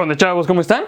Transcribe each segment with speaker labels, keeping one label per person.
Speaker 1: ¿Qué onda, chavos? ¿Cómo están?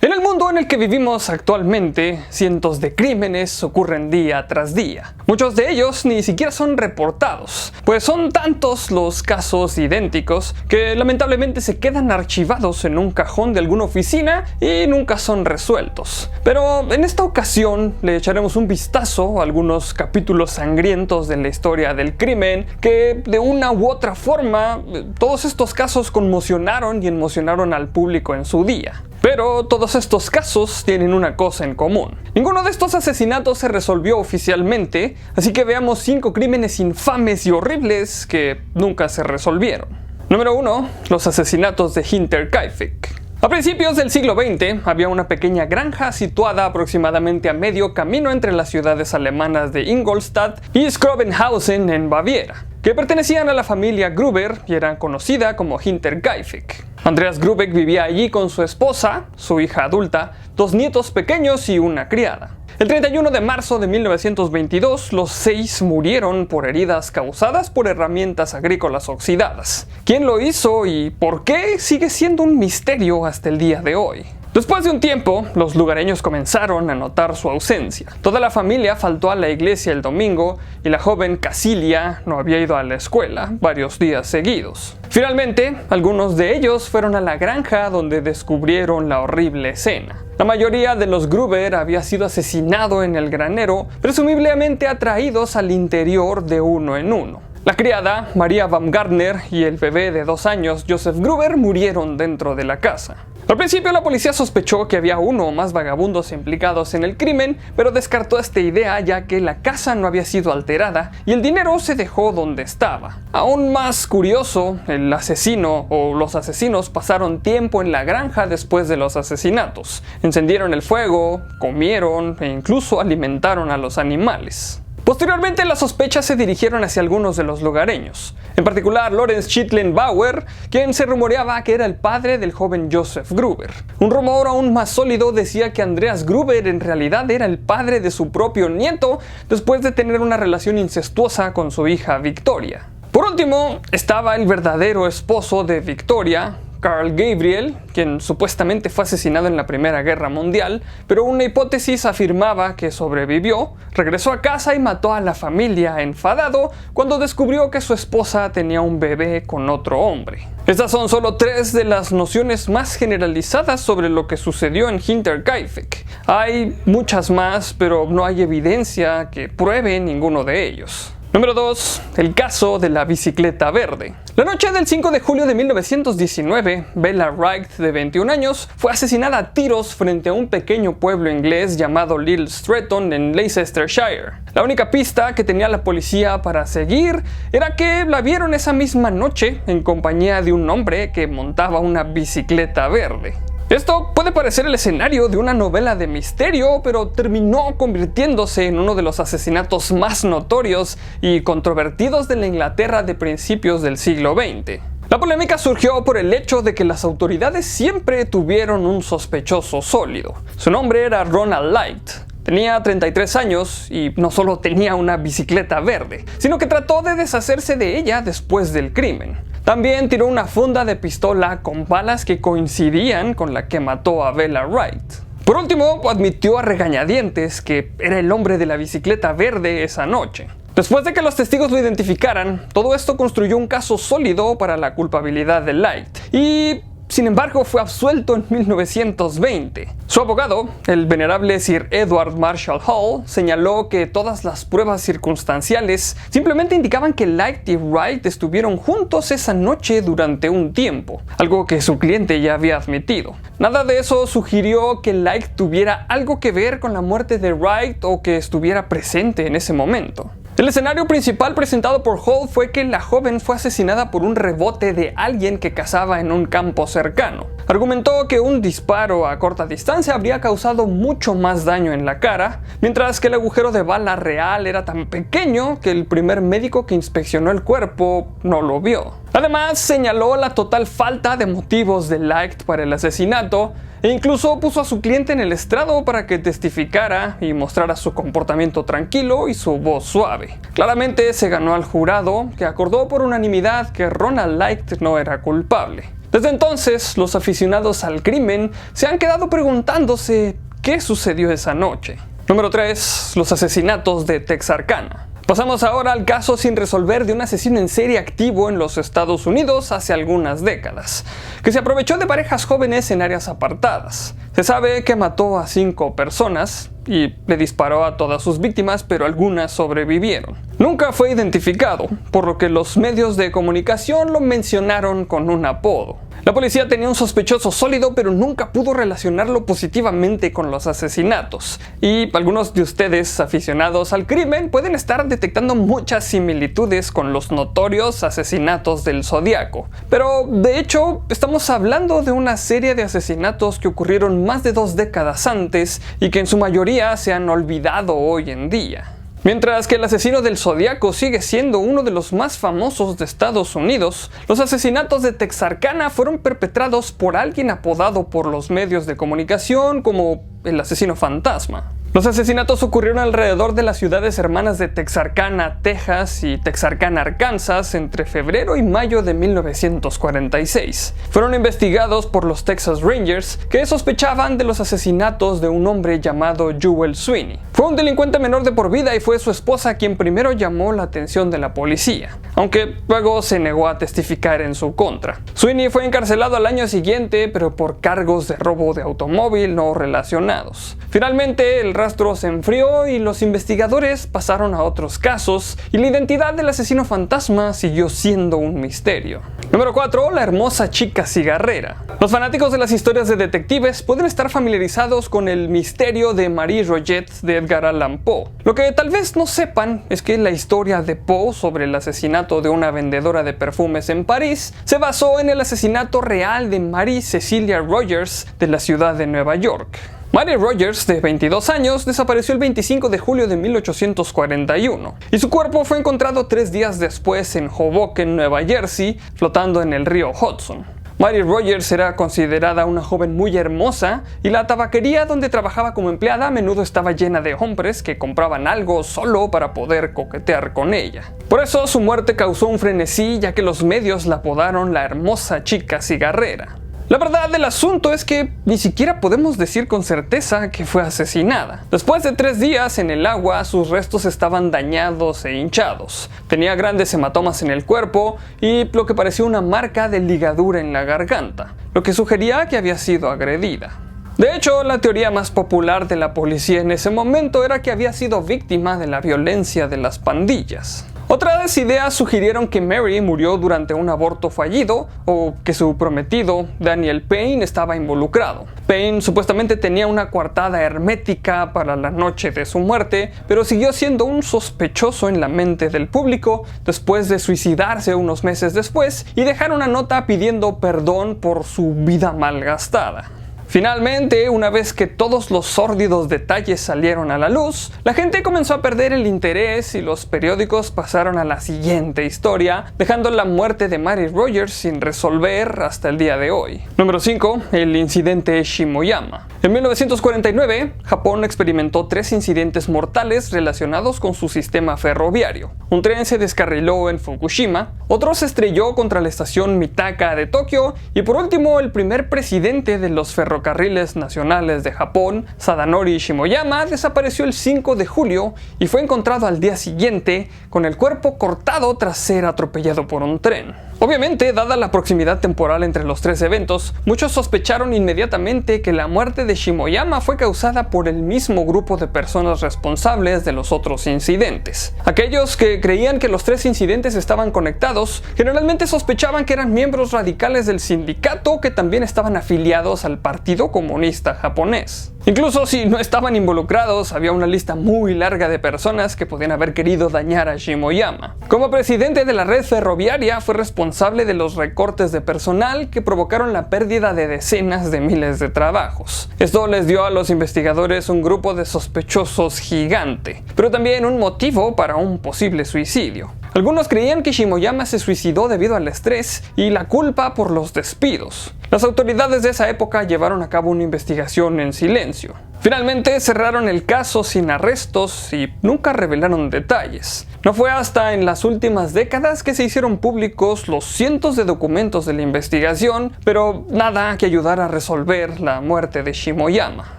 Speaker 1: En el mundo en el que vivimos actualmente, cientos de crímenes ocurren día tras día. Muchos de ellos ni siquiera son reportados, pues son tantos los casos idénticos que lamentablemente se quedan archivados en un cajón de alguna oficina y nunca son resueltos. Pero en esta ocasión le echaremos un vistazo a algunos capítulos sangrientos de la historia del crimen que de una u otra forma todos estos casos conmocionaron y emocionaron al público en su día. Pero todos estos casos tienen una cosa en común. Ninguno de estos asesinatos se resolvió oficialmente, así que veamos 5 crímenes infames y horribles que nunca se resolvieron. Número 1. Los asesinatos de Hinterkaifeck. A principios del siglo XX había una pequeña granja situada aproximadamente a medio camino entre las ciudades alemanas de Ingolstadt y Schrobenhausen en Baviera, que pertenecían a la familia Gruber y eran conocida como Hinterkaifeck. Andreas Grubeck vivía allí con su esposa, su hija adulta, 2 nietos pequeños y una criada. El 31 de marzo de 1922, los 6 murieron por heridas causadas por herramientas agrícolas oxidadas. ¿Quién lo hizo y por qué? Sigue siendo un misterio hasta el día de hoy. Después de un tiempo, los lugareños comenzaron a notar su ausencia. Toda la familia faltó a la iglesia el domingo y la joven Casilia no había ido a la escuela varios días seguidos. Finalmente, algunos de ellos fueron a la granja donde descubrieron la horrible escena. La mayoría de los Gruber había sido asesinado en el granero, presumiblemente atraídos al interior de uno en uno. La criada, Maria Baumgartner, y el bebé de 2 años, Joseph Gruber, murieron dentro de la casa. Al principio la policía sospechó que había uno o más vagabundos implicados en el crimen, pero descartó esta idea ya que la casa no había sido alterada y el dinero se dejó donde estaba. Aún más curioso, el asesino o los asesinos pasaron tiempo en la granja después de los asesinatos. Encendieron el fuego, comieron e incluso alimentaron a los animales. Posteriormente las sospechas se dirigieron hacia algunos de los lugareños, en particular Lorenz Schittlen-Bauer, quien se rumoreaba que era el padre del joven Joseph Gruber. Un rumor aún más sólido decía que Andreas Gruber en realidad era el padre de su propio nieto después de tener una relación incestuosa con su hija Victoria. Por último, estaba el verdadero esposo de Victoria, Carl Gabriel, quien supuestamente fue asesinado en la Primera Guerra Mundial, pero una hipótesis afirmaba que sobrevivió, regresó a casa y mató a la familia enfadado cuando descubrió que su esposa tenía un bebé con otro hombre. Estas son solo 3 de las nociones más generalizadas sobre lo que sucedió en Hinterkaifeck. Hay muchas más, pero no hay evidencia que pruebe ninguno de ellos. Número 2. El caso de la bicicleta verde. La noche del 5 de julio de 1919, Bella Wright, de 21 años, fue asesinada a tiros frente a un pequeño pueblo inglés llamado Little Stretton en Leicestershire. La única pista que tenía la policía para seguir era que la vieron esa misma noche en compañía de un hombre que montaba una bicicleta verde. Esto puede parecer el escenario de una novela de misterio, pero terminó convirtiéndose en uno de los asesinatos más notorios y controvertidos de la Inglaterra de principios del siglo XX. La polémica surgió por el hecho de que las autoridades siempre tuvieron un sospechoso sólido. Su nombre era Ronald Light. Tenía 33 años y no solo tenía una bicicleta verde, sino que trató de deshacerse de ella después del crimen. También tiró una funda de pistola con balas que coincidían con la que mató a Bella Wright. Por último, admitió a regañadientes que era el hombre de la bicicleta verde esa noche. Después de que los testigos lo identificaran, todo esto construyó un caso sólido para la culpabilidad de Light y, sin embargo, fue absuelto en 1920. Su abogado, el venerable Sir Edward Marshall Hall, señaló que todas las pruebas circunstanciales simplemente indicaban que Light y Wright estuvieron juntos esa noche durante un tiempo, algo que su cliente ya había admitido. Nada de eso sugirió que Light tuviera algo que ver con la muerte de Wright o que estuviera presente en ese momento. El escenario principal presentado por Hall fue que la joven fue asesinada por un rebote de alguien que cazaba en un campo cercano. Argumentó que un disparo a corta distancia habría causado mucho más daño en la cara, mientras que el agujero de bala real era tan pequeño que el primer médico que inspeccionó el cuerpo no lo vio. Además, señaló la total falta de motivos de Light para el asesinato e incluso puso a su cliente en el estrado para que testificara y mostrara su comportamiento tranquilo y su voz suave. Claramente se ganó al jurado, que acordó por unanimidad que Ronald Light no era culpable. Desde entonces, los aficionados al crimen se han quedado preguntándose qué sucedió esa noche. Número 3. Los asesinatos de Texarkana. Pasamos ahora al caso sin resolver de un asesino en serie activo en los Estados Unidos hace algunas décadas, que se aprovechó de parejas jóvenes en áreas apartadas. Se sabe que mató a 5 personas y le disparó a todas sus víctimas, pero algunas sobrevivieron. Nunca fue identificado, por lo que los medios de comunicación lo mencionaron con un apodo. La policía tenía un sospechoso sólido, pero nunca pudo relacionarlo positivamente con los asesinatos. Y algunos de ustedes, aficionados al crimen, pueden estar detectando muchas similitudes con los notorios asesinatos del Zodíaco. Pero, de hecho, estamos hablando de una serie de asesinatos que ocurrieron más de 2 décadas antes y que en su mayoría se han olvidado hoy en día. Mientras que el asesino del Zodíaco sigue siendo uno de los más famosos de Estados Unidos, los asesinatos de Texarkana fueron perpetrados por alguien apodado por los medios de comunicación como el asesino fantasma. Los asesinatos ocurrieron alrededor de las ciudades hermanas de Texarkana, Texas y Texarkana, Arkansas entre febrero y mayo de 1946. Fueron investigados por los Texas Rangers, que sospechaban de los asesinatos de un hombre llamado Jewel Sweeney. Fue un delincuente menor de por vida y fue su esposa quien primero llamó la atención de la policía, aunque luego se negó a testificar en su contra. Sweeney fue encarcelado al año siguiente, pero por cargos de robo de automóvil no relacionados. Finalmente, el rastro se enfrió y los investigadores pasaron a otros casos y la identidad del asesino fantasma siguió siendo un misterio. Número 4. La hermosa chica cigarrera. Los fanáticos de las historias de detectives pueden estar familiarizados con el misterio de Marie Roget de Edgar Allan Poe. Lo que tal vez no sepan es que la historia de Poe sobre el asesinato de una vendedora de perfumes en París se basó en el asesinato real de Mary Cecilia Rogers de la ciudad de Nueva York. Mary Rogers, de 22 años, desapareció el 25 de julio de 1841 y su cuerpo fue encontrado 3 días después en Hoboken, Nueva Jersey, flotando en el río Hudson. Mary Rogers era considerada una joven muy hermosa y la tabaquería donde trabajaba como empleada a menudo estaba llena de hombres que compraban algo solo para poder coquetear con ella. Por eso su muerte causó un frenesí, ya que los medios la apodaron la hermosa chica cigarrera. La verdad del asunto es que ni siquiera podemos decir con certeza que fue asesinada. Después de 3 días en el agua, sus restos estaban dañados e hinchados. Tenía grandes hematomas en el cuerpo y lo que parecía una marca de ligadura en la garganta, lo que sugería que había sido agredida. De hecho, la teoría más popular de la policía en ese momento era que había sido víctima de la violencia de las pandillas. Otras ideas sugirieron que Mary murió durante un aborto fallido o que su prometido, Daniel Payne, estaba involucrado. Payne supuestamente tenía una coartada hermética para la noche de su muerte, pero siguió siendo un sospechoso en la mente del público después de suicidarse unos meses después y dejar una nota pidiendo perdón por su vida malgastada. Finalmente, una vez que todos los sórdidos detalles salieron a la luz, la gente comenzó a perder el interés y los periódicos pasaron a la siguiente historia, dejando la muerte de Mary Rogers sin resolver hasta el día de hoy. Número 5. El incidente Shimoyama. En 1949, Japón experimentó 3 incidentes mortales relacionados con su sistema ferroviario. Un tren se descarriló en Fukushima, otro se estrelló contra la estación Mitaka de Tokio y por último el primer presidente de los ferrocarriles nacionales de Japón, Sadanori Shimoyama, desapareció el 5 de julio y fue encontrado al día siguiente con el cuerpo cortado tras ser atropellado por un tren. Obviamente, dada la proximidad temporal entre los 3 eventos, muchos sospecharon inmediatamente que la muerte de Shimoyama fue causada por el mismo grupo de personas responsables de los otros incidentes. Aquellos que creían que los 3 incidentes estaban conectados, generalmente sospechaban que eran miembros radicales del sindicato que también estaban afiliados al Partido Comunista Japonés. Incluso si no estaban involucrados, había una lista muy larga de personas que podían haber querido dañar a Shimoyama. Como presidente de la red ferroviaria, fue responsable de los recortes de personal que provocaron la pérdida de decenas de miles de trabajos. Esto les dio a los investigadores un grupo de sospechosos gigante, pero también un motivo para un posible suicidio. Algunos creían que Shimoyama se suicidó debido al estrés y la culpa por los despidos. Las autoridades de esa época llevaron a cabo una investigación en silencio. Finalmente cerraron el caso sin arrestos y nunca revelaron detalles. No fue hasta en las últimas décadas que se hicieron públicos los cientos de documentos de la investigación, pero nada que ayudara a resolver la muerte de Shimoyama.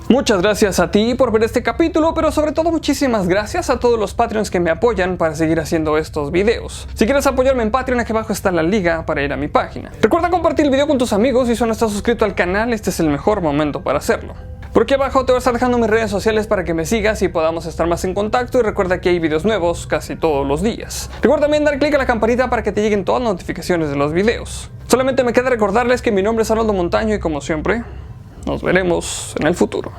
Speaker 1: Muchas gracias a ti por ver este capítulo, pero sobre todo muchísimas gracias a todos los Patreons que me apoyan para seguir haciendo estos videos. Si quieres apoyarme en Patreon, aquí abajo está la liga para ir a mi página. Recuerda compartir el video con tus amigos y si no estás suscrito al canal, este es el mejor momento para hacerlo. Por aquí abajo te voy a estar dejando mis redes sociales para que me sigas y podamos estar más en contacto, y recuerda que hay videos nuevos casi todos los días. Recuerda también dar clic a la campanita para que te lleguen todas las notificaciones de los videos. Solamente me queda recordarles que mi nombre es Arnoldo Montaño y como siempre, nos veremos en el futuro.